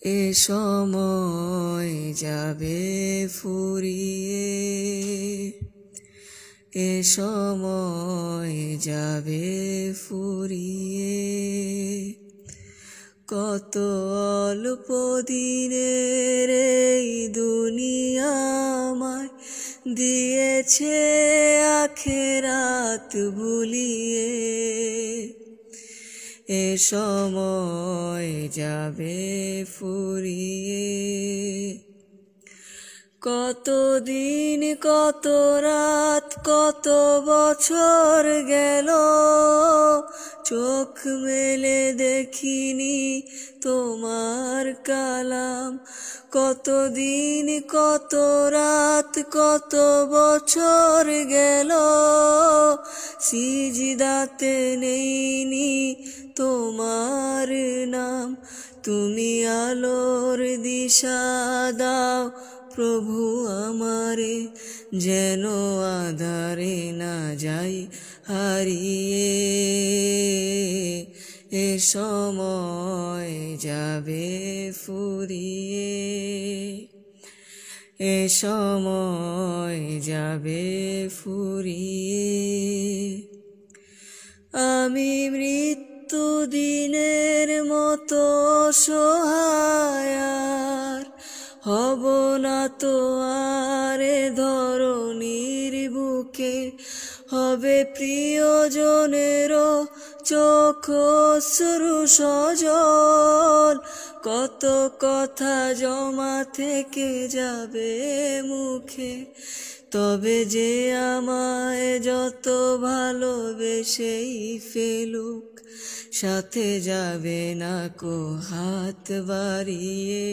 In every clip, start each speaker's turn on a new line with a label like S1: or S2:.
S1: এ সময় যাবে ফুরিয়ে, এ সময় যাবে ফুরিয়ে। কত অল্প দিনের এই দুনিয়া আমায় দিয়েছে আখেরাত ভুলিয়ে। এ সময় যাবে ফুরিয়ে। কত দিন কত রাত কত বছর গেল, চোখ মেলে দেখিনি তোমার কালাম। কত দিন কত রাত কত বছর গেল, সিজদাতে নেইনি তোমার নাম। তুমি আলোর দিশা দাও প্রভু আমারে, যেন আঁধারে না যাই হারিয়ে। এ সময় যাবে ফুরিয়ে, এ সময় যাবে ফুরিয়ে। আমি মৃত্যু দিনের মতো অসহায় আর হব না তো আর এ ধরণীর বুকে। হবে প্রিয়জনেরও চোখ অশ্রু সজল, কত কথা জমা থেকে যাবে মুখে। তবে যে আমায় যত ভালোবেসেই ফেলুক, সাথে যাবে না কো হাত বাড়িয়ে।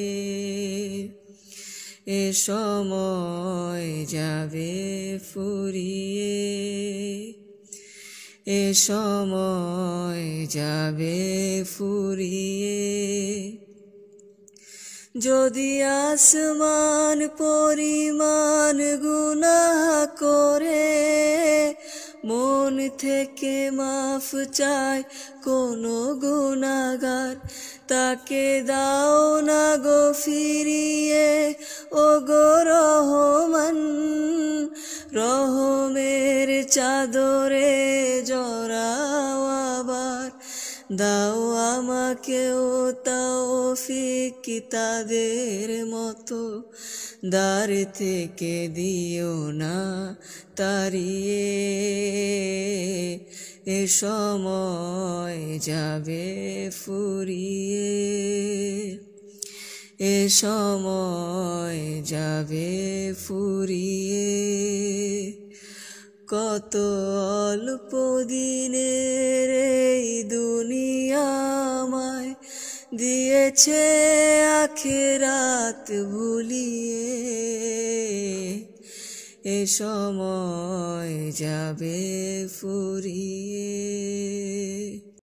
S1: এ সময় যাবে ফুরিয়ে, এ সময় যাবে ফুরিয়ে। যদি আসমান পরিমাণ গুনাহ করে মন থেকে মাফ চায় কোনো গুনাহগার, তাকে দাও না গো ফিরিয়ে ও গো রহমান। রহমের চাদরে জড়াও আবার, দাও আমাকেও তৌফিক তাদের মতো। দ্বার থেকে দিও না তাড়িয়ে। এ সময় যাবে ফুরিয়ে, এ সময় যাবে ফুরিয়ে। কত অল্প দিনের এই দুনিয়া আমায় দিয়েছে আখেরাত ভুলিয়ে। এ সময় যাবে ফুরিয়ে।